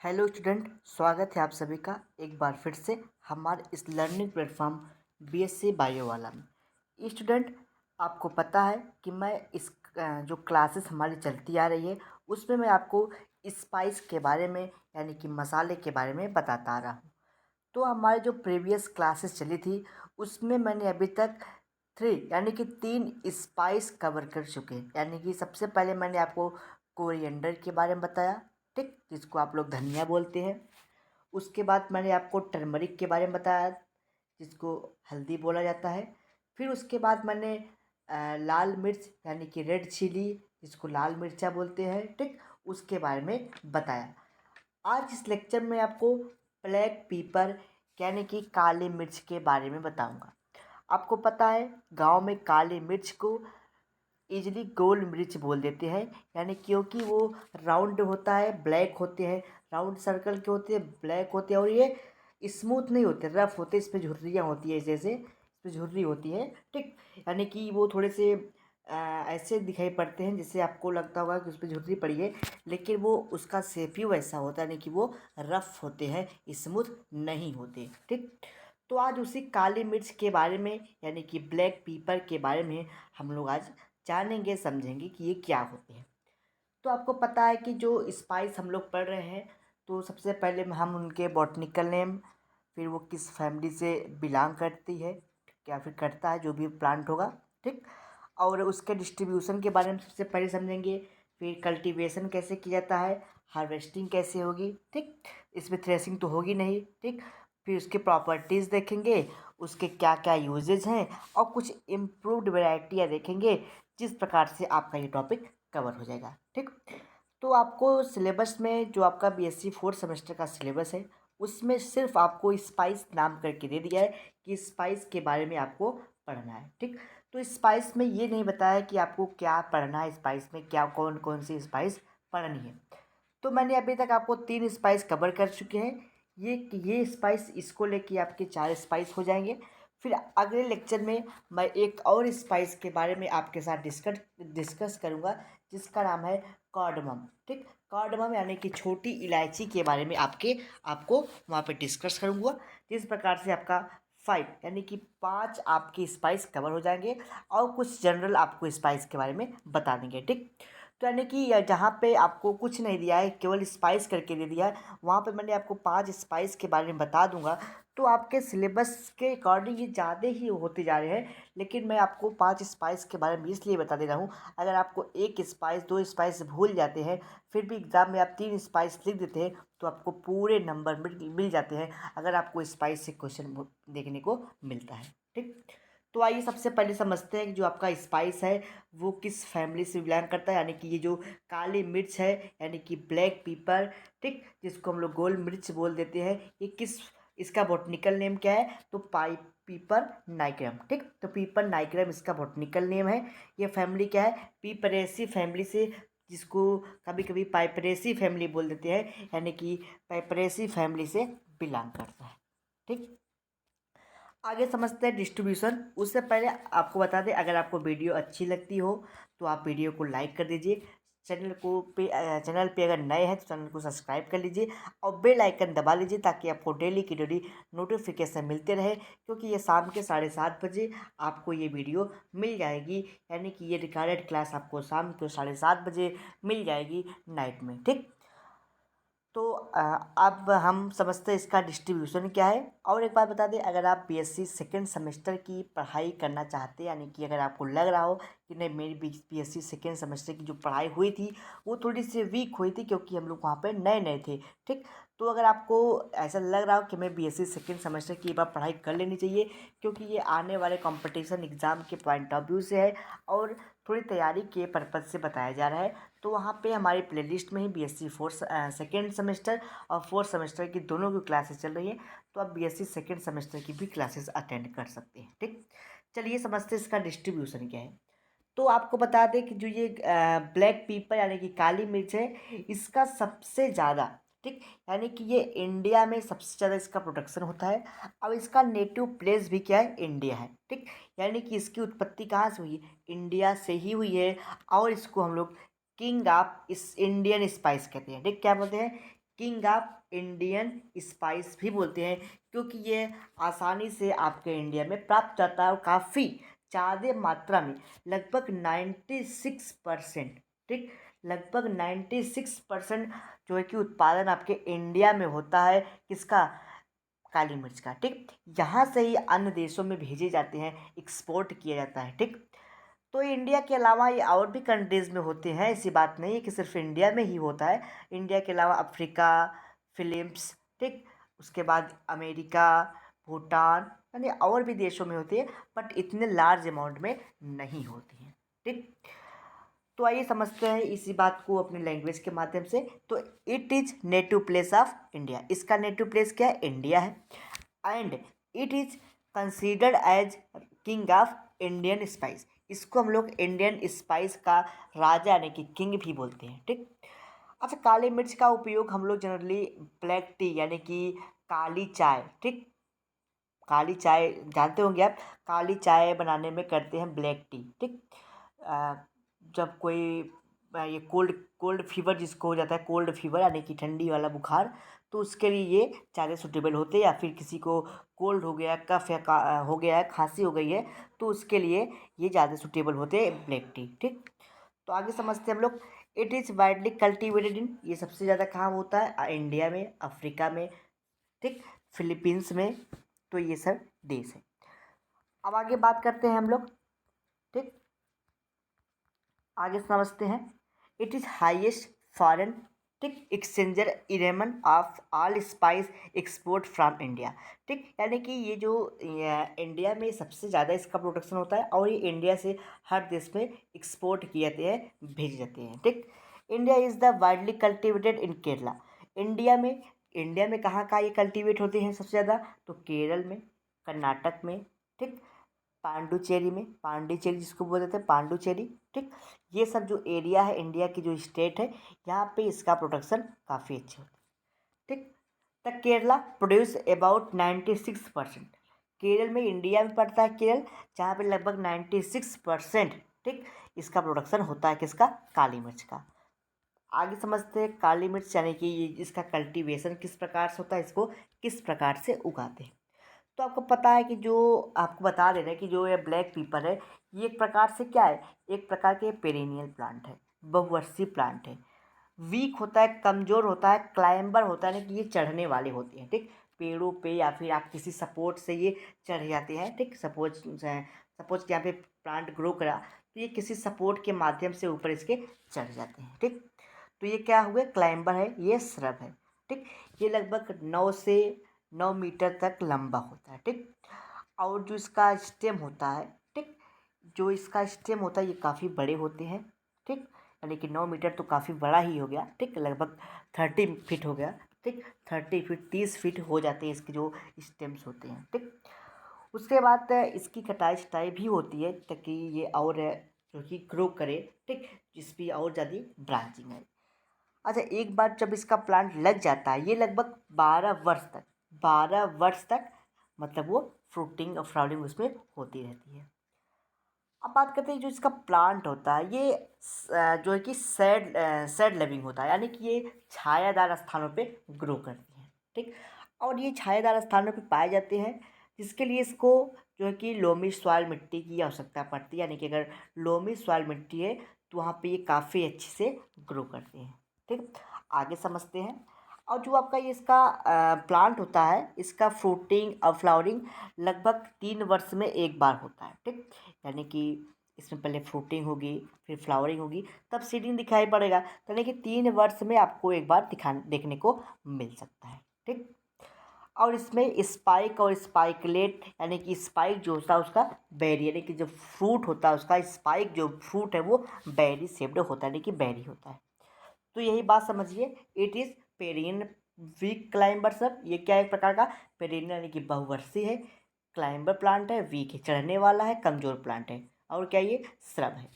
Hello student, स्वागत है आप सभी का एक बार फिर से हमारे इस लर्निंग प्लेटफॉर्म बीएससी बायो वाला में। स्टूडेंट, आपको पता है कि मैं इस जो क्लासेस हमारी चलती आ रही है उसमें मैं आपको स्पाइस के बारे में यानी कि मसाले के बारे में बताता आ रहा हूँ। तो हमारी जो प्रीवियस क्लासेस चली थी उसमें मैंने अभी तक यानी कि 3 स्पाइस कवर कर चुके हैं। यानी कि सबसे पहले मैंने आपको कोरिएंडर के बारे में बताया, ठीक, जिसको आप लोग धनिया बोलते हैं। उसके बाद मैंने आपको टर्मरिक के बारे में बताया, जिसको हल्दी बोला जाता है। फिर उसके बाद मैंने लाल मिर्च यानी कि रेड चिली, जिसको लाल मिर्चा बोलते हैं, ठीक, उसके बारे में बताया। आज इस लेक्चर में आपको ब्लैक पेपर यानी कि काली मिर्च के बारे में बताऊंगा। आपको पता है गांव में काली मिर्च को इजली गोल मिर्च बोल देते हैं, यानी क्योंकि वो राउंड होता है, ब्लैक होते हैं, राउंड सर्कल के होते हैं, ब्लैक होते हैं और ये स्मूथ नहीं होते, रफ होते, इस पर झुर्रियाँ होती है, जैसे इस पर झुर्री होती है, ठीक। यानी कि वो थोड़े से ऐसे दिखाई पड़ते हैं जैसे आपको लगता होगा कि उस पर झुर्री पड़ी है, लेकिन वो उसका शेप ही वैसा होता है, यानी कि वो रफ होते हैं, स्मूथ नहीं होते, ठीक। तो आज उसी काली मिर्च के बारे में यानी कि ब्लैक पेपर के बारे में हम लोग आज जानेंगे, समझेंगे कि ये क्या होते हैं। तो आपको पता है कि जो स्पाइस हम लोग पढ़ रहे हैं, तो सबसे पहले हम उनके बॉटनिकल नेम, फिर वो किस फैमिली से बिलोंग करती है या फिर करता है, जो भी प्लांट होगा, ठीक, और उसके डिस्ट्रीब्यूशन के बारे में सबसे पहले समझेंगे। फिर कल्टीवेशन कैसे किया जाता है, हार्वेस्टिंग कैसे होगी, ठीक, इसमें थ्रेसिंग तो होगी नहीं, ठीक। फिर उसके प्रॉपर्टीज़ देखेंगे, उसके क्या क्या यूजेज हैं, और कुछ इम्प्रूव्ड वैरायटियाँ देखेंगे, जिस प्रकार से आपका ये टॉपिक कवर हो जाएगा, ठीक। तो आपको सिलेबस में जो आपका बीएससी फोर्थ सेमेस्टर का सिलेबस है उसमें सिर्फ आपको स्पाइस नाम करके दे दिया है कि स्पाइस के बारे में आपको पढ़ना है, ठीक। तो स्पाइस में ये नहीं बताया कि आपको क्या पढ़ना है, स्पाइस में क्या कौन कौन सी स्पाइस पढ़नी है। तो मैंने अभी तक आपको 3 स्पाइस कवर कर चुके हैं। ये स्पाइस, इसको लेके आपके 4 स्पाइस हो जाएंगे। फिर अगले लेक्चर में मैं एक और स्पाइस के बारे में आपके साथ डिस्कस करूँगा, जिसका नाम है कार्डमम, ठीक। कार्डमम यानी कि छोटी इलायची के बारे में आपको वहाँ पे डिस्कस करूँगा। जिस प्रकार से आपका 5 यानी कि 5 आपकी स्पाइस कवर हो जाएंगे और कुछ जनरल आपको स्पाइस के बारे में बता देंगे, ठीक। तो यानी कि जहाँ पे आपको कुछ नहीं दिया है, केवल स्पाइस करके दे दिया है, वहाँ पे मैंने आपको 5 स्पाइस के बारे में बता दूंगा। तो आपके सिलेबस के अकॉर्डिंग ये ज़्यादा ही होते जा रहे हैं, लेकिन मैं आपको 5 स्पाइस के बारे में इसलिए बता दे रहा हूँ, अगर आपको एक स्पाइस 2 स्पाइस भूल जाते हैं, फिर भी एग्ज़ाम में आप 3 स्पाइस लिख देते हैं, तो आपको पूरे नंबर मिल जाते हैं, अगर आपको स्पाइस से क्वेश्चन देखने को मिलता है, ठीक। तो आइए सबसे पहले समझते हैं कि जो आपका स्पाइस है वो किस फैमिली से बिलोंग करता है। यानी कि ये जो काली मिर्च है यानी कि ब्लैक पेपर, ठीक, जिसको हम लोग गोल मिर्च बोल देते हैं, ये किस, इसका बॉटनिकल नेम क्या है, तो पीपर नाइग्रम, ठीक। तो पीपर नाइग्रम इसका बॉटनिकल नेम है। ये फैमिली क्या है, पीपरेसी फैमिली से, जिसको कभी कभी पाइपरेसी फैमिली बोल देते हैं, यानी कि पाइपरेसी फैमिली से बिलोंग करता है, ठीक। आगे समझते हैं डिस्ट्रीब्यूशन। उससे पहले आपको बता दें, अगर आपको वीडियो अच्छी लगती हो तो आप वीडियो को लाइक कर दीजिए, चैनल पे अगर नए हैं तो चैनल को सब्सक्राइब कर लीजिए और बेल आइकन दबा लीजिए, ताकि आपको डेली की डेली नोटिफिकेशन मिलते रहे, क्योंकि ये शाम के 7:30 बजे आपको ये वीडियो मिल जाएगी। यानी कि ये रिकॉर्डेड क्लास आपको शाम को 7:30 बजे मिल जाएगी नाइट में, ठीक। तो अब हम समझते हैं इसका डिस्ट्रीब्यूशन क्या है। और एक बात बता दें, अगर आप बीएससी सेकेंड सेमेस्टर की पढ़ाई करना चाहते हैं, यानी कि अगर आपको लग रहा हो कि नहीं मेरी बीएससी सेकेंड सेमेस्टर की जो पढ़ाई हुई थी वो थोड़ी सी वीक हुई थी, क्योंकि हम लोग वहाँ पे नए नए थे, ठीक। तो अगर आपको ऐसा लग रहा हो कि मैं बीएससी सेकेंड सेमेस्टर की बार पढ़ाई कर लेनी चाहिए, क्योंकि ये आने वाले कंपटीशन एग्ज़ाम के पॉइंट ऑफ व्यू से है और थोड़ी तैयारी के पर्पज़ से बताया जा रहा है, तो वहाँ पे हमारी प्लेलिस्ट में ही बीएससी सेकेंड सेमेस्टर और फोर्थ सेमेस्टर की दोनों की क्लासेस चल रही है, तो आप बीएससी सेकेंड सेमेस्टर की भी क्लासेस अटेंड कर सकते हैं, ठीक। चलिए समझते हैं इसका डिस्ट्रीब्यूशन क्या है। तो आपको बता दें कि जो ये ब्लैक पेपर यानी कि काली मिर्च है, इसका सबसे ज़्यादा, ठीक, यानी कि ये इंडिया में सबसे ज़्यादा इसका प्रोडक्शन होता है। अब इसका नेटिव प्लेस भी क्या है, इंडिया है, ठीक। यानी कि इसकी उत्पत्ति कहाँ से हुई है, इंडिया से ही हुई है। और इसको हम लोग किंग ऑफ इस इंडियन स्पाइस कहते हैं, ठीक, क्या बोलते हैं, किंग ऑफ इंडियन स्पाइस भी बोलते हैं, क्योंकि ये आसानी से आपके इंडिया में प्राप्त होता है और काफ़ी ज़्यादा मात्रा में, लगभग 96%, ठीक, लगभग 96% जो है कि उत्पादन आपके इंडिया में होता है। किसका? काली मिर्च का, ठीक। यहाँ से ही अन्य देशों में भेजे जाते हैं, एक्सपोर्ट किया जाता है, ठीक। तो इंडिया के अलावा ये और भी कंट्रीज़ में होते हैं, ऐसी बात नहीं है कि सिर्फ इंडिया में ही होता है। इंडिया के अलावा अफ्रीका, फिलिप्स, ठीक, उसके बाद अमेरिका, भूटान, यानी और भी देशों में होती है, बट इतने लार्ज अमाउंट में नहीं होती हैं, ठीक। तो आइए समझते हैं इसी बात को अपनी लैंग्वेज के माध्यम से। तो it is native place of India, इसका नेटिव प्लेस क्या है? इंडिया है। And it is considered as king of Indian spice, इसको हम लोग इंडियन स्पाइस का राजा यानी कि किंग भी बोलते हैं, ठीक। अच्छा, काली मिर्च का उपयोग हम लोग जनरली ब्लैक टी यानी कि काली चाय, ठीक, काली चाय जानते होंगे आप, काली चाय बनाने में करते हैं ब्लैक टी, ठीक। अ, जब कोई ये कोल्ड कोल्ड फीवर जिसको हो जाता है, कोल्ड फीवर यानी कि ठंडी वाला बुखार, तो उसके लिए ये ज़्यादा सूटेबल होते हैं। या फिर किसी को कोल्ड हो गया, कफ या हो गया है, खांसी हो गई है, तो उसके लिए ये ज़्यादा सूटेबल होते हैं ब्लैक टी, ठीक। तो आगे समझते हैं हम लोग। It is widely cultivated in, ये सबसे ज़्यादा कहाँ होता है? इंडिया में, अफ्रीका में, ठीक, फिलीपींस में, तो ये सब देश है। अब आगे बात करते हैं हम लोग, ठीक, आगे समझते हैं। इट इज़ हाईएस्ट फॉरेन, ठीक, exchanger earner of all spice export from India, ठीक, यानी कि ये जो इंडिया में सबसे ज़्यादा इसका प्रोडक्शन होता है और ये इंडिया से हर देश में एक्सपोर्ट किए जाते हैं, भेजे जाते हैं, ठीक। India is the widely cultivated in Kerala, India में कहाँ कहाँ ये कल्टीवेट होते हैं सबसे ज़्यादा? तो केरल में, कर्नाटक में, ठीक, पांडुचेरी में, पांडिचेरी जिसको बोलते हैं पांडुचेरी, ठीक, ये सब जो एरिया है इंडिया की जो स्टेट है, यहाँ पे इसका प्रोडक्शन काफ़ी अच्छे होता है, ठीक। The Kerala produce about 96%, Kerala में, इंडिया में पड़ता है केरल, जहाँ पे लगभग 96%, ठीक, इसका प्रोडक्शन होता है। किसका? काली मिर्च का। आगे समझते हैं काली मिर्च यानी कि ये इसका कल्टीवेशन किस प्रकार से होता है, इसको किस प्रकार से उगाते हैं। तो आपको पता है कि जो आपको बता दे रहे हैं कि जो ये ब्लैक पीपर है, ये एक प्रकार से क्या है? एक प्रकार के पेरेनियल प्लांट है, बहुवर्षीय प्लांट है, वीक होता है, कमज़ोर होता है, क्लाइंबर होता है, यानी कि ये चढ़ने वाले होते हैं, ठीक, पेड़ों पे या फिर आप किसी सपोर्ट से ये चढ़ जाते हैं, ठीक। सपोज कि यहाँ पे प्लांट ग्रो करा, तो ये किसी सपोर्ट के माध्यम से ऊपर इसके चढ़ जाते हैं, ठीक। तो ये क्या हुए? क्लाइंबर है, ये श्रब है, ठीक। ये लगभग 9 से 9 मीटर तक लंबा होता है, ठीक। और जो इसका स्टेम होता है, ठीक, जो इसका स्टेम होता है ये काफ़ी बड़े होते हैं, ठीक, यानी कि 9 मीटर तो काफ़ी बड़ा ही हो गया, ठीक, लगभग 30 फीट हो गया, ठीक, 30 फीट 30 फीट हो जाते हैं इसके जो स्टेम्स होते हैं, ठीक। उसके बाद इसकी कटाई छटाई भी होती है ताकि ये और जो कि ग्रो करे, ठीक, जिसपी और ज़्यादा ब्रांचिंग है। अच्छा, एक बार जब इसका प्लांट लग जाता है, ये लगभग 12 वर्ष तक मतलब वो फ्रूटिंग और फ्लावरिंग उसमें होती रहती है। अब बात करते हैं जो इसका प्लांट होता है, ये जो है कि सैड लिविंग होता है, यानी कि ये छायादार स्थानों पे ग्रो करती हैं, ठीक। और ये छायादार स्थानों पे पाए जाते हैं, जिसके लिए इसको जो है कि लोमी सॉइल मिट्टी की आवश्यकता पड़ती है, यानी कि अगर लोमी सॉइल मिट्टी है तो वहाँ पे ये काफ़ी अच्छे से ग्रो करते हैं, ठीक। आगे समझते हैं। और जो आपका ये इसका प्लांट होता है, इसका फ्रूटिंग और फ्लावरिंग लगभग 3 वर्ष में एक बार होता है, ठीक, यानी कि इसमें पहले फ्रूटिंग होगी, फिर फ्लावरिंग होगी, तब सीडिंग दिखाई पड़ेगा, तो यानी कि 3 वर्ष में आपको एक बार देखने को मिल सकता है, ठीक। और इसमें स्पाइक और स्पाइकलेट यानी कि स्पाइक जो होता है उसका बेरी, यानी कि जो फ्रूट होता है उसका स्पाइक, जो फ्रूट है वो बेरी शेप्ड होता है, यानी कि बेरी होता है। तो यही बात समझिए। It is perennial weak climber सब, ये क्या है? एक प्रकार का पेरियन यानी कि बहुवर्षीय है, क्लाइंबर प्लांट है, वीक है, चढ़ने वाला है, कमजोर प्लांट है, और क्या ये श्रब है,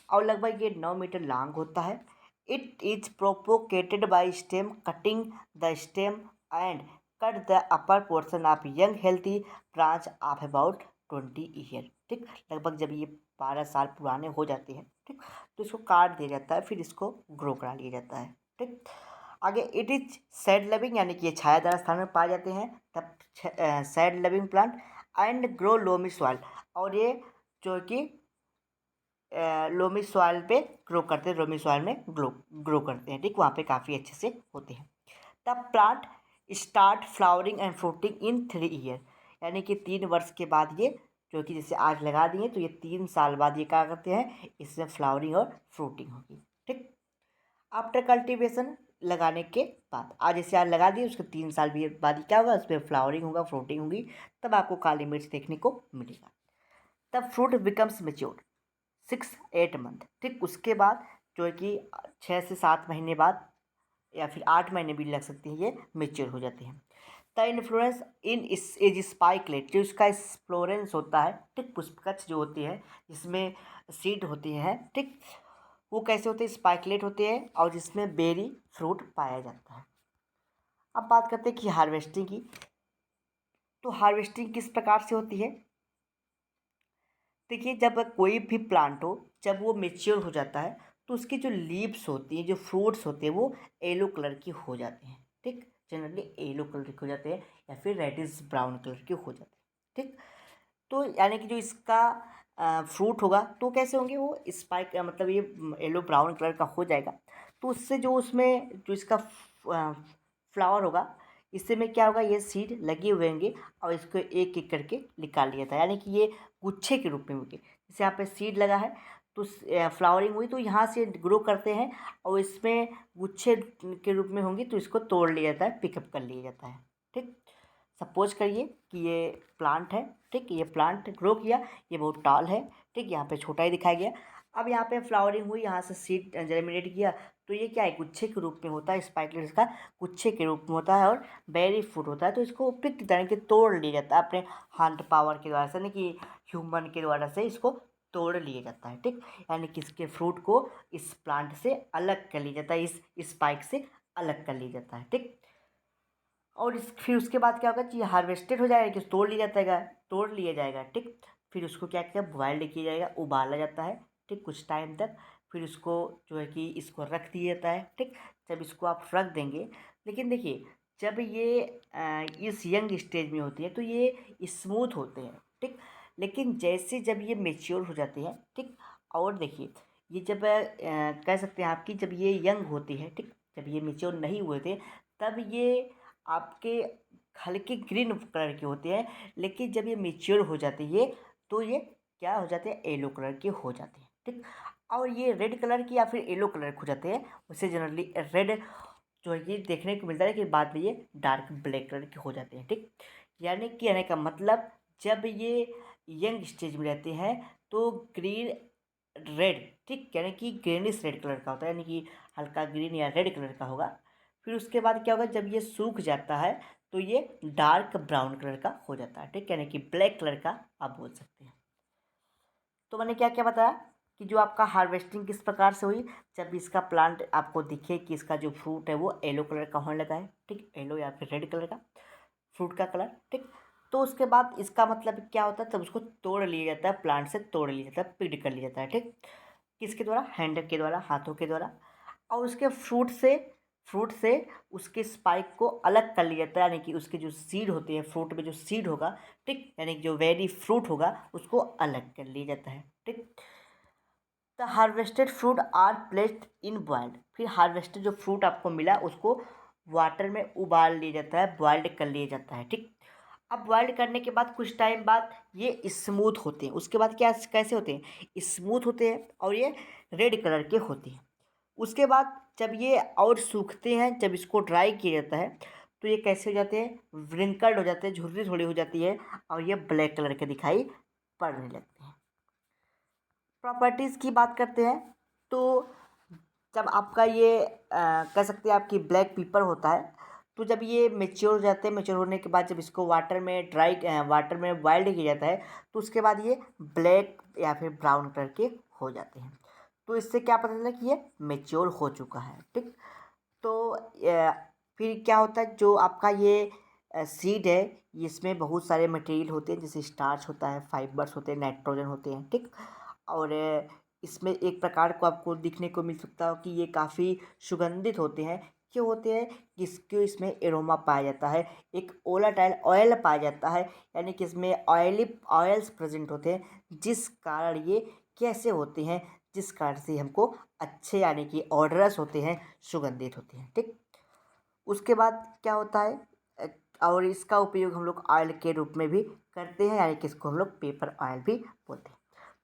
और लगभग ये 9 मीटर लॉन्ग होता है। It is propagated by stem cutting the stem and cut the upper portion of young healthy branch of about 20 year, ठीक। लगभग जब ये 12 साल पुराने हो जाते हैं, ठीक, तो इसको काट दिया जाता है, फिर इसको ग्रो करा लिया जाता है, ठीक। आगे इट इज सैड लविंग यानी कि ये छायादार स्थान में पाए जाते हैं, तब sad loving plant and grow loamy soil, और ये जो कि लोमी सॉइल पे ग्रो करते हैं, लोमी सॉइल में ग्रो करते हैं, ठीक, वहाँ पे काफ़ी अच्छे से होते हैं। तब plant start flowering and fruiting in 3 year, यानी कि 3 वर्ष के बाद ये जो कि जैसे आज लगा दिए तो ये 3 साल बाद ये क्या करते हैं, इसमें फ्लावरिंग और फ्रूटिंग होगी, ठीक। आफ्टर कल्टीवेशन, लगाने के बाद, आज जैसे आज लगा दिए उसके 3 साल भी बाद क्या होगा, उसमें फ्लावरिंग होगा, फ्रूटिंग होगी, तब आपको काली मिर्च देखने को मिलेगा। तब फ्रूट बिकम्स मेच्योर 6-8 मंथ, ठीक, उसके बाद जो है कि 6 से 7 महीने बाद या फिर 8 महीने भी लग सकते हैं, ये मेच्योर हो जाते हैं। द इन्फ्लोरेंस इन इस एज स्पाइकलेट, जो इसका फ्लोरेंस होता है, ठीक, पुष्पकच्छ जो होती है जिसमें सीड होती है, ठीक, वो कैसे होते हैं, स्पाइकलेट होते हैं, और जिसमें बेरी फ्रूट पाया जाता है। अब बात करते हैं कि हार्वेस्टिंग की, तो हार्वेस्टिंग किस प्रकार से होती है। देखिए, जब कोई भी प्लांट हो, जब वो मेच्योर हो जाता है तो उसकी जो लीव्स होती हैं, जो फ्रूट्स होते हैं, वो येलो कलर की हो जाते हैं, ठीक, जनरली येलो कलर के हो जाते हैं या फिर रेडिश ब्राउन कलर के हो जाते हैं, ठीक। तो यानी कि जो इसका फ्रूट होगा तो कैसे होंगे, वो स्पाइक मतलब ये येलो ब्राउन कलर का हो जाएगा, तो उससे जो उसमें जो इसका फ्लावर होगा, इससे में क्या होगा, ये सीड लगे हुए होंगे और इसको एक एक करके निकाल लिया था, यानी कि ये गुच्छे के रूप में होंगे। जैसे यहाँ पे सीड लगा है तो फ्लावरिंग हुई तो यहाँ से ग्रो करते हैं और इसमें गुच्छे के रूप में होंगी तो इसको तोड़ लिया जाता है, पिकअप कर लिया जाता है, ठीक। सपोज करिए कि ये प्लांट है, ठीक, ये प्लांट ग्रो किया, ये बहुत टॉल है, ठीक, यहाँ पे छोटा ही दिखाया गया। अब यहाँ पे फ्लावरिंग हुई, यहाँ से सीड जर्मिनेट किया, तो ये क्या है, गुच्छे के रूप में होता है, स्पाइकलेट्स का गुच्छे के रूप में होता है और बेरी फ्रूट होता है, तो इसको पिक यानी कि तोड़ लिया जाता है अपने हैंड पावर के द्वारा से, यानी कि ह्यूमन के द्वारा से इसको तोड़ लिया जाता है, ठीक, यानी कि इसके फ्रूट को इस प्लांट से अलग कर लिया जाता है, इस स्पाइक से अलग कर लिया जाता है, ठीक। और फिर उसके बाद क्या होगा कि हार्वेस्टेड हो जाएगा, कि तोड़ लिया जाएगा, ठीक। फिर उसको क्या किया, बॉइल्ड किया जाएगा, उबाला जाता है, ठीक, कुछ टाइम तक। फिर उसको जो है कि इसको रख दिया जाता है, ठीक। जब इसको आप रख देंगे, लेकिन देखिए जब ये इस यंग स्टेज में होती है तो ये स्मूथ होते हैं, ठीक। लेकिन जैसे जब ये मेच्योर हो जाते हैं, ठीक, और देखिए ये जब कह सकते हैं आपकी जब ये यंग होती है, ठीक, जब ये मेच्योर नहीं हुए थे तब ये आपके हल्के ग्रीन कलर के होते हैं, लेकिन जब ये मेच्योर हो जाती है तो ये क्या हो जाते हैं, येलो कलर के हो जाते हैं, ठीक। और ये रेड कलर की या फिर येलो कलर के हो जाते हैं, उसे जनरली रेड जो है ये देखने को मिलता है कि बाद में ये डार्क ब्लैक कलर के हो जाते हैं, ठीक। यानी कि कहने का मतलब जब ये यंग स्टेज में रहते हैं तो ग्रीन रेड, ठीक, यानी कि ग्रीनिश रेड कलर का होता है, यानी कि हल्का ग्रीन या रेड कलर का होगा। फिर उसके बाद क्या होगा, जब ये सूख जाता है तो ये डार्क ब्राउन कलर का हो जाता है, ठीक, यानी कि ब्लैक कलर का आप बोल सकते हैं। तो मैंने क्या क्या बताया कि जो आपका हार्वेस्टिंग किस प्रकार से हुई, जब इसका प्लांट आपको दिखे कि इसका जो फ्रूट है वो येलो कलर का होने लगा है, ठीक, येलो या फिर रेड कलर का फ्रूट का कलर, ठीक। तो उसके बाद इसका मतलब क्या होता है, तब उसको तोड़ लिया जाता है, प्लांट से तोड़ लिया जाता है, पिड कर लिया जाता है, ठीक, किसके द्वारा, हैंड के द्वारा, हाथों के द्वारा। और उसके फ्रूट से उसके स्पाइक को अलग कर लिया जाता है, यानी कि उसके जो सीड होते हैं, फ्रूट में जो सीड होगा, ठीक, यानी कि जो वेरी फ्रूट होगा उसको अलग कर लिया जाता है, ठीक। The harvested fruit are placed in boiled, फिर हार्वेस्टेड जो फ्रूट आपको मिला उसको वाटर में उबाल लिया जाता है, बॉइल्ड कर लिया जाता है, ठीक। अब बॉइल्ड करने के बाद कुछ टाइम बाद ये स्मूथ होते हैं, उसके बाद क्या कैसे होते हैं, स्मूथ होते हैं और ये रेड कलर के होते हैं। उसके बाद जब ये और सूखते हैं, जब इसको ड्राई किया जाता है तो ये कैसे हो जाते हैं, व्रिंकल्ड हो जाते हैं, झुर्री थोड़ी हो जाती है और ये ब्लैक कलर के दिखाई पड़ने लगते हैं। प्रॉपर्टीज़ की बात करते हैं तो जब आपका ये कह सकते हैं आपकी ब्लैक पेपर होता है, तो जब ये मेच्योर हो जाते हैं, मेच्योर होने के बाद जब इसको वाटर में बॉइल्ड किया जाता है तो उसके बाद ये ब्लैक या फिर ब्राउन कलर के हो जाते हैं। तो इससे क्या पता चला कि ये मेच्योर हो चुका है, ठीक। तो फिर क्या होता है, जो आपका ये सीड है इसमें बहुत सारे मटेरियल होते हैं, जैसे स्टार्च होता है, फाइबर्स होते हैं, नाइट्रोजन होते हैं, ठीक। और इसमें एक प्रकार को आपको दिखने को मिल सकता हो कि ये काफ़ी सुगंधित होते हैं, क्यों होते हैं? क्यों इसमें एरोमा पाया जाता है, एक वोलेटाइल ऑयल पाया जाता है, यानी कि इसमें ऑयल्स प्रेजेंट होते हैं, जिस कारण ये कैसे होते हैं, जिस कारण से हमको अच्छे यानी कि ऑडरस होते हैं, सुगंधित होते हैं। ठीक, उसके बाद क्या होता है और इसका उपयोग हम लोग ऑयल के रूप में भी करते हैं, यानी कि इसको हम लोग पेपर ऑयल भी बोलते हैं।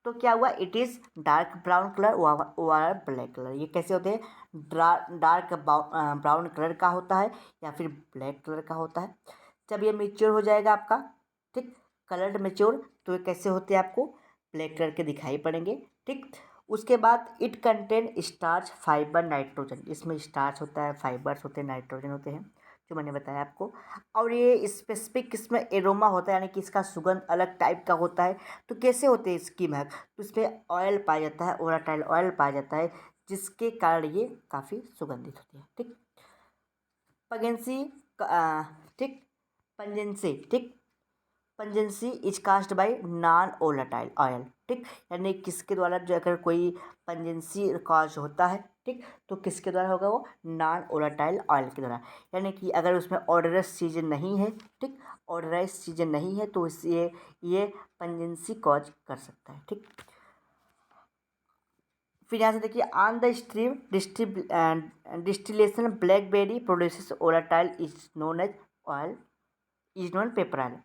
तो क्या हुआ, it is dark brown colour और ब्लैक कलर। ये कैसे होते हैं? डार्क ब्राउन कलर का होता है या फिर ब्लैक कलर का होता है। जब ये मेच्योर हो जाएगा आपका, ठीक, कलर्ड मेच्योर, तो ये कैसे होते हैं? आपको ब्लैक कलर के दिखाई पड़ेंगे। ठीक, उसके बाद it contain starch, fibre, nitrogen. इसमें स्टार्च होता है, फाइबर्स होते हैं, नाइट्रोजन होते हैं, जो मैंने बताया आपको। और ये स्पेसिफिक इसमें एरोमा होता है, यानी कि इसका सुगंध अलग टाइप का होता है। तो कैसे होते हैं इसकी महक? तो इसमें ऑयल पाया जाता है, वोलेटाइल ऑयल पाया जाता है, जिसके कारण ये काफ़ी सुगंधित होती है। ठीक, पंजेंसी, ठीक, पंजेंसी, ठीक, pungency is caused by non volatile oil. ठीक, यानी किसके द्वारा, जो अगर कोई पंजेंसी कॉज होता है, ठीक, तो किसके द्वारा होगा? वो नॉन वोलेटाइल ऑयल के द्वारा। यानी कि अगर उसमें ऑडरस चीज़ें नहीं है, ठीक, ऑडराइज चीज़ें नहीं है, तो इसलिए ये पंजेंसी कॉज कर सकता है। ठीक, फिर यहाँ से देखिए, on the stream distillation blackberry produces volatile is known as oil, is known pepper oil.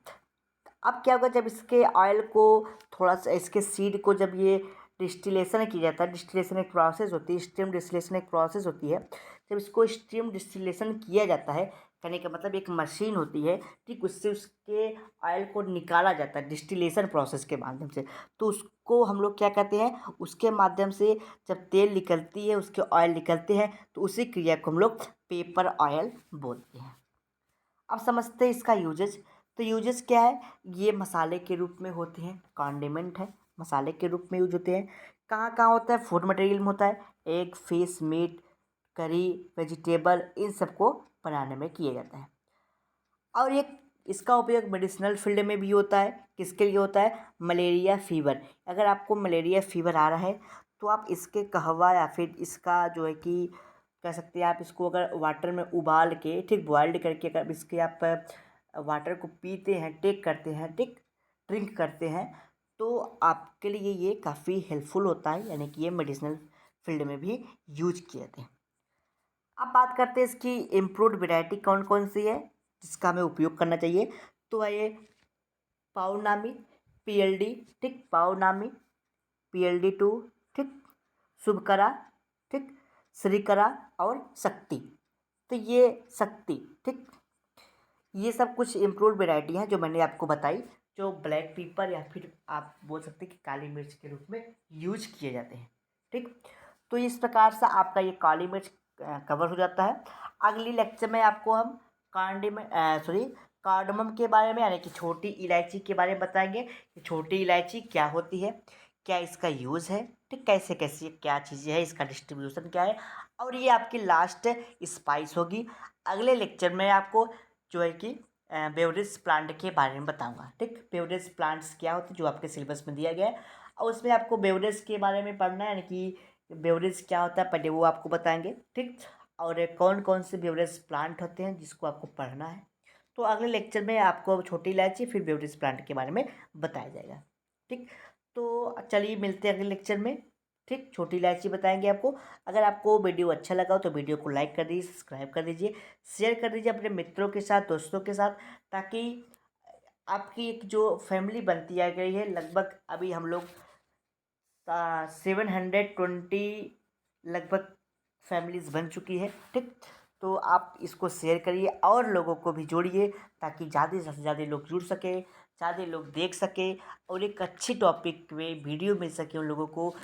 अब क्या होगा, जब इसके ऑयल को थोड़ा सा, इसके सीड को जब ये डिस्टिलेशन किया जाता है, डिस्टिलेशन एक प्रोसेस होती है, स्टीम डिस्टिलेशन एक प्रोसेस होती है। जब इसको स्टीम डिस्टिलेशन किया जाता है, कहने का मतलब एक मशीन होती है, ठीक, उससे उसके ऑयल को निकाला जाता है डिस्टिलेशन प्रोसेस के माध्यम से। तो उसको हम लोग क्या कहते हैं? उसके माध्यम से जब तेल निकलती है, उसके ऑयल निकलते हैं, तो उसी क्रिया को हम लोग पेपर ऑयल बोलते हैं। अब समझते हैं इसका यूजेज। तो यूजेज क्या है? ये मसाले के रूप में होते हैं, कॉन्डिमेंट है, मसाले के रूप में यूज होते हैं। कहाँ कहाँ होता है? फूड मटेरियल में होता है, एग, फिश, मीट, करी, वेजिटेबल, इन सबको बनाने में किया जाता है। और ये इसका उपयोग मेडिसिनल फील्ड में भी होता है। किसके लिए होता है? Malaria fever. अगर आपको मलेरिया फीवर आ रहा है, तो आप इसके कहवा या फिर इसका जो है कि कह सकते हैं, आप इसको अगर वाटर में उबाल के, ठीक, बॉइल्ड करके अगर इसके आप वाटर को पीते हैं, टेक करते हैं, ठीक, ड्रिंक करते हैं, तो आपके लिए ये काफ़ी हेल्पफुल होता है, यानी कि ये मेडिसिनल फील्ड में भी यूज किए जाते हैं। अब बात करते हैं इसकी इम्प्रूव्ड वैरायटी कौन कौन सी है, जिसका हमें उपयोग करना चाहिए। तो है पाउनामी, PLD, ठीक, पाउनामी, PLD 2, ठीक, शुभकरा, ठीक, श्रीकरा और शक्ति। तो ये शक्ति, ठीक, ये सब कुछ इम्प्रूव्ड वैरायटी हैं जो मैंने आपको बताई, जो ब्लैक पेपर या फिर आप बोल सकते हैं कि काली मिर्च के रूप में यूज किए जाते हैं। ठीक, तो इस प्रकार से आपका ये काली मिर्च कवर हो जाता है। अगली लेक्चर में आपको हम कार्डमम के बारे में, यानी कि छोटी इलायची के बारे में बताएंगे कि छोटी इलायची क्या होती है, क्या इसका यूज़ है, ठीक, कैसे कैसे क्या चीज़ें हैं, इसका डिस्ट्रीब्यूशन क्या है, और ये आपकी लास्ट स्पाइस होगी। अगले लेक्चर में आपको जो है कि बेवरेज प्लांट के बारे में बताऊंगा। ठीक, बेवरेज प्लांट्स क्या होते हैं, जो आपके सिलेबस में दिया गया है, और उसमें आपको बेवरेज के बारे में पढ़ना है, यानी कि बेवरेज क्या होता है पहले वो आपको बताएंगे। ठीक, और कौन कौन से बेवरेज प्लांट होते हैं जिसको आपको पढ़ना है। तो अगले लेक्चर में आपको छोटी इलायची फिर बेवरेज प्लांट के बारे में बताया जाएगा। ठीक, तो चलिए मिलते हैं अगले लेक्चर में। ठीक, छोटी इलायची बताएंगे आपको। अगर आपको वीडियो अच्छा लगा हो तो वीडियो को लाइक कर दीजिए, सब्सक्राइब कर दीजिए, शेयर कर दीजिए अपने मित्रों के साथ, दोस्तों के साथ, ताकि आपकी एक जो फैमिली बनती आ गई है, लगभग अभी हम लोग 720 लगभग फैमिलीज बन चुकी है। ठीक, तो आप इसको शेयर करिए और लोगों को भी जोड़िए, ताकि ज़्यादा से ज़्यादा लोग जुड़ सके, ज़्यादा लोग देख सके, और एक अच्छी टॉपिक में वीडियो मिल सके उन लोगों को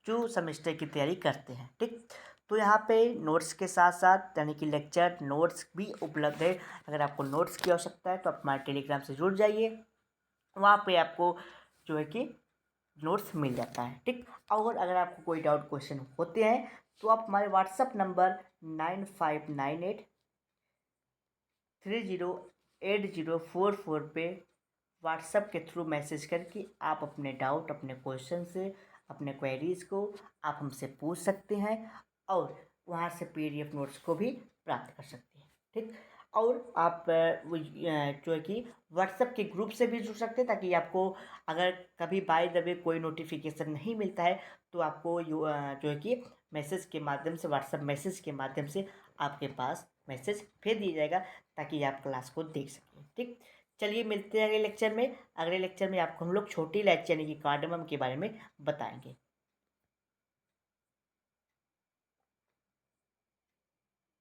जो सेमेस्टर की तैयारी करते हैं। ठीक, तो यहाँ पे नोट्स के साथ साथ यानी कि लेक्चर नोट्स भी उपलब्ध है। अगर आपको नोट्स की आवश्यकता है तो आप हमारे टेलीग्राम से जुड़ जाइए, वहाँ पे आपको जो है कि नोट्स मिल जाता है। ठीक, और अगर आपको कोई डाउट क्वेश्चन होते हैं तो आप हमारे व्हाट्सअप नंबर 9598308044 पे व्हाट्सएप के थ्रू मैसेज करके आप अपने डाउट, अपने क्वेश्चन से, अपने क्वेरीज़ को आप हमसे पूछ सकते हैं, और वहाँ से PDF नोट्स को भी प्राप्त कर सकते हैं। ठीक, और आप जो है कि व्हाट्सएप के ग्रुप से भी जुड़ सकते हैं, ताकि आपको अगर कभी बाय द वे कोई नोटिफिकेशन नहीं मिलता है तो आपको जो है कि मैसेज के माध्यम से, व्हाट्सएप मैसेज के माध्यम से आपके पास मैसेज भेज दिया जाएगा, ताकि आप क्लास को देख सकें। ठीक, चलिए मिलते हैं अगले लेक्चर में। अगले लेक्चर में आपको हम लोग छोटी इलायची यानी कि कार्डमम के बारे में बताएंगे।